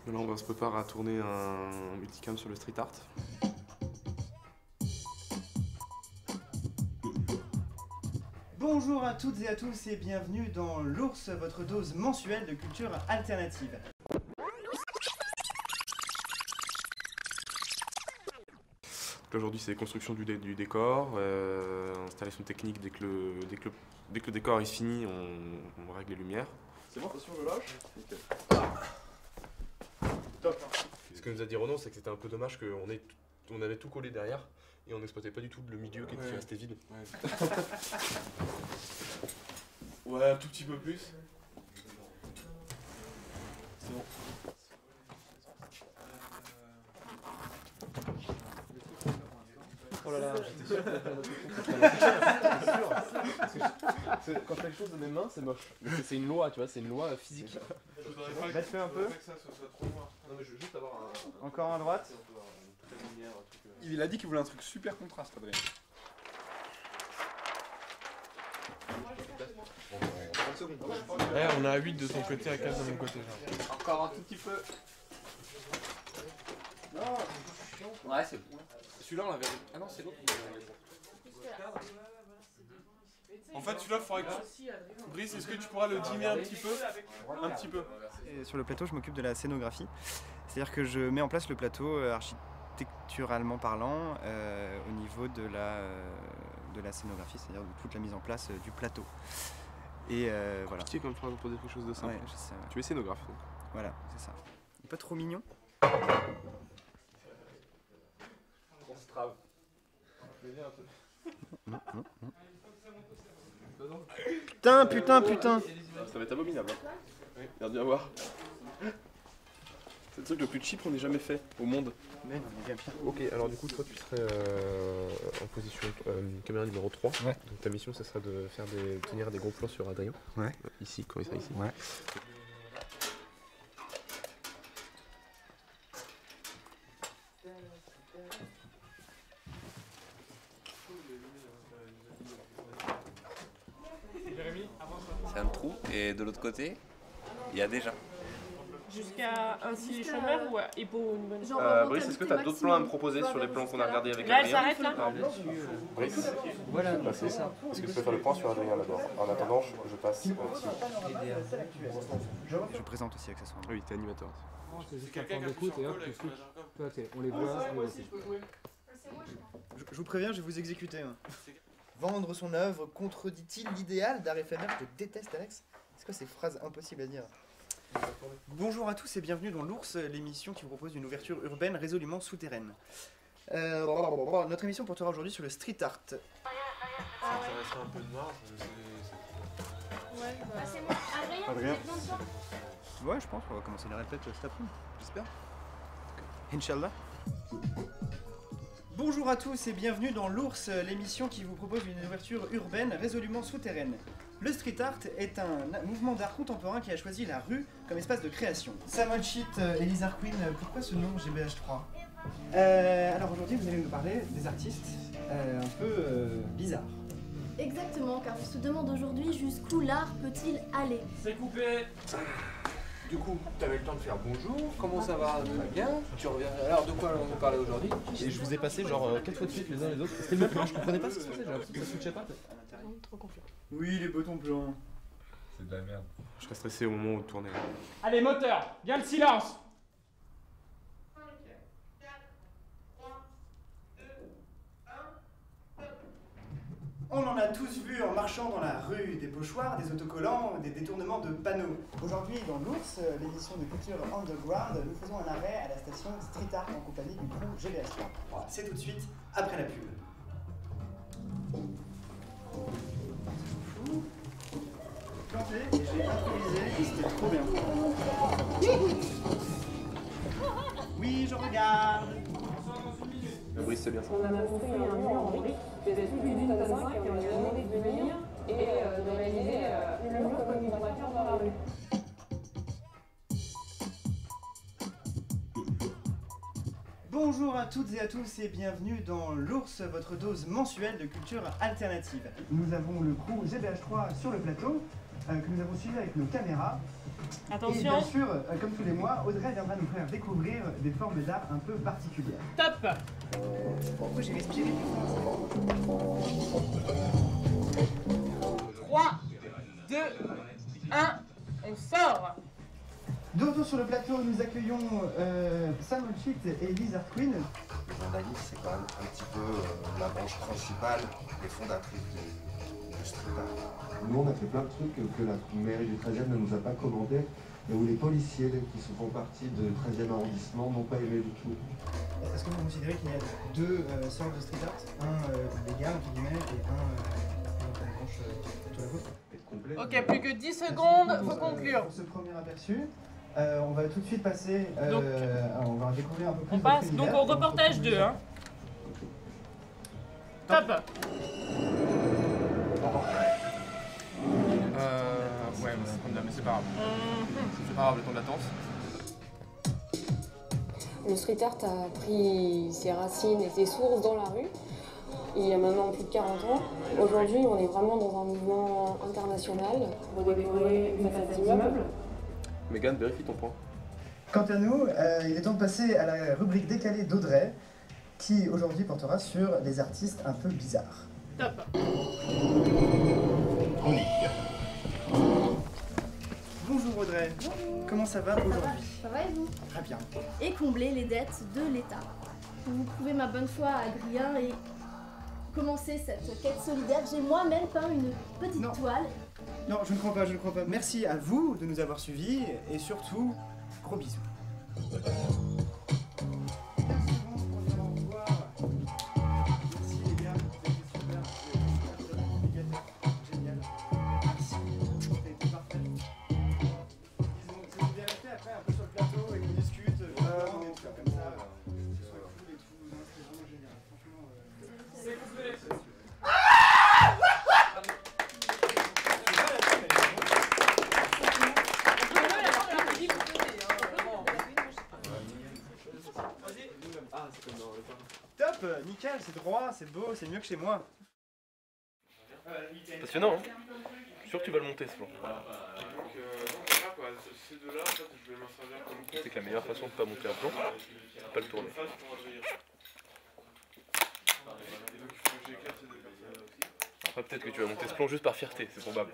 Là, on va se préparer à tourner un multicam sur le street art. Bonjour à toutes et à tous et bienvenue dans l'Ours, votre dose mensuelle de culture alternative. Aujourd'hui, c'est construction du décor, installation technique. Dès que le décor est fini, on règle les lumières. C'est bon, attention, je lâche. Top. Ce que nous a dit Renaud, c'est que c'était un peu dommage qu'on avait tout collé derrière et on n'exploitait pas du tout le milieu qui restait vide. Ouais, un tout petit peu plus. C'est bon. Oh là là, j'étais sûr que quand je fais les choses de mes mains, c'est moche. C'est une loi, tu vois, c'est une loi physique. Batte-le un peu. Non, mais je veux juste avoir un. Encore à droite. Il a dit qu'il voulait un truc super contraste, Adrien. Ouais, on a 8 de ton côté, à 4 de mon côté. Genre. Encore un tout petit peu. Ouais, c'est bon. Celui-là, on l'avait. Ah non, c'est l'autre. En fait, celui-là, il faudrait que. Brice, est-ce que tu pourras le diminuer un petit peu? Un petit peu. Et sur le plateau, je m'occupe de la scénographie. C'est-à-dire que je mets en place le plateau architecturalement parlant au niveau de la scénographie, c'est-à-dire de toute la mise en place du plateau. Et voilà. Pitié quand même pour quelque chose de simple. Ouais, je sais, ouais. Tu es scénographe donc. Voilà, c'est ça. Pas trop mignon. On se trave. Putain. Ça va être abominable. Hein. Oui. Bien dû avoir. C'est le truc le plus cheap qu'on ait jamais fait au monde. Mais non, bien pire. Ok, alors du coup, toi tu serais en position caméra numéro 3. Ouais. Donc ta mission, ce serait de tenir des gros plans sur Adrien. Ouais. Ici, quand il sera ici. Ouais. C'est un trou et de l'autre côté, il y a déjà. Jusqu'à un les chômeurs ou et pour une bonne. Brice, est-ce que tu as d'autres plans à me proposer sur les plans qu'on a regardés avec Là, elle Adrien? s'arrête là. Brice, Voilà, c'est ça. est-ce que tu peux faire le point sur Adrien d'abord? En attendant, je passe. Je présente aussi accessoirement. Oui, t'es animateur. C'est juste un point d'écoute et hop, tu switches. Toi, on les voit. Je vous préviens, je vais vous exécuter. Hein. Vendre son œuvre contredit-il l'idéal d'art éphémère? Je te déteste, Alex. C'est quoi ces phrases impossibles à dire? Bonjour à tous et bienvenue dans l'Ours, l'émission qui vous propose une ouverture urbaine résolument souterraine. Notre émission portera aujourd'hui sur le street art. Ça intéresserait un peu de marge. Ouais, bah. C'est moi. Adrien, vous êtes bien sûr? Ouais, je pense qu'on va commencer les répètes cet après-midi, j'espère. Inch'Allah. Bonjour à tous et bienvenue dans l'Ours, l'émission qui vous propose une ouverture urbaine résolument souterraine. Le street art est un mouvement d'art contemporain qui a choisi la rue comme espace de création. Samuel Cheat, Elisa Queen, pourquoi ce nom GBH3? Alors aujourd'hui vous allez nous parler des artistes un peu bizarres. Exactement, car on se demande aujourd'hui jusqu'où l'art peut-il aller. C'est coupé. Du coup, t'avais le temps de faire bonjour, comment ça va? Très bien. Tu reviens. Alors, de quoi on va parler aujourd'hui? Et je vous ai passé genre 4 fois de suite les uns les autres. C'était le même plan, je comprenais pas ce qui se passait, j'ai l'impression que ça switchait pas. Trop confiant. Oui, les boutons blancs. C'est de la merde. Je serais stressé au moment où de tourner. Allez, moteur, bien le silence. On en a tous vu en marchant dans la rue, des pochoirs, des autocollants, des détournements de panneaux. Aujourd'hui, dans l'Ours, l'émission de culture underground, nous faisons un arrêt à la station Street Art en compagnie du crew GBH3. C'est tout de suite après la pub. Planté et j'ai improvisé et c'était trop bien. Oui, je regarde. Brice, c'est bien ça. On a monté un mur en briques qui faisait toute une à 5 et on lui a demandé de venir et de réaliser le mur comme une voiture dans la rue. Bonjour à toutes et à tous et bienvenue dans l'Ours, votre dose mensuelle de culture alternative. Nous avons le crew GBH3 sur le plateau, que nous avons suivi avec nos caméras. Et Attention. bien sûr, comme tous les mois, Audrey viendra nous faire découvrir des formes d'art un peu particulières. Top. Pourquoi j'ai respiré 3, 2, 1, on sort. De retour sur le plateau, nous accueillons Sam Olchit et Liz Queen. Le journalisme, c'est quand même un petit peu la branche principale et fondatrice du street art. Nous, on a fait plein de trucs que la mairie du 13e ne nous a pas commandé, et où les policiers qui font partie du 13e arrondissement n'ont pas aimé du tout. Est-ce que vous considérez qu'il y a deux sortes de street art, un légal entre guillemets et un dans la branche de la vôtre? Ok, plus que 10 secondes, faut conclure. Pour ce premier aperçu, on va tout de suite passer, on va découvrir un peu plus. On passe donc au reportage 2. Hein. Top. Ouais, mais c'est pas grave. C'est pas grave, le temps de latence. Le street art a pris ses racines et ses sources dans la rue. Il y a maintenant plus de 40 ans. Aujourd'hui, on est vraiment dans un mouvement international. On va décorer une façade d'immeuble. Mégane, vérifie ton point. Quant à nous, il est temps de passer à la rubrique décalée d'Audrey, qui aujourd'hui portera sur les artistes un peu bizarres. Top. Bonjour Audrey. Bonjour. Comment ça va aujourd'hui? Ça va et vous? Très bien. Et combler les dettes de l'État. Pour vous prouver ma bonne foi à Adrien et commencer cette quête solidaire, j'ai moi-même peint une petite toile. Non, je ne crois pas, je ne crois pas. Merci à vous de nous avoir suivis et surtout, gros bisous. Top, nickel, c'est droit, c'est beau, c'est mieux que chez moi. Passionnant, hein? Je suis sûr que tu vas le monter ce plan. Ces deux-là, en fait, je vais m'en servir comme Tu sais que la meilleure façon de pas monter un plan, c'est de pas le tourner. Après peut-être que tu vas monter ce plan juste par fierté, c'est probable.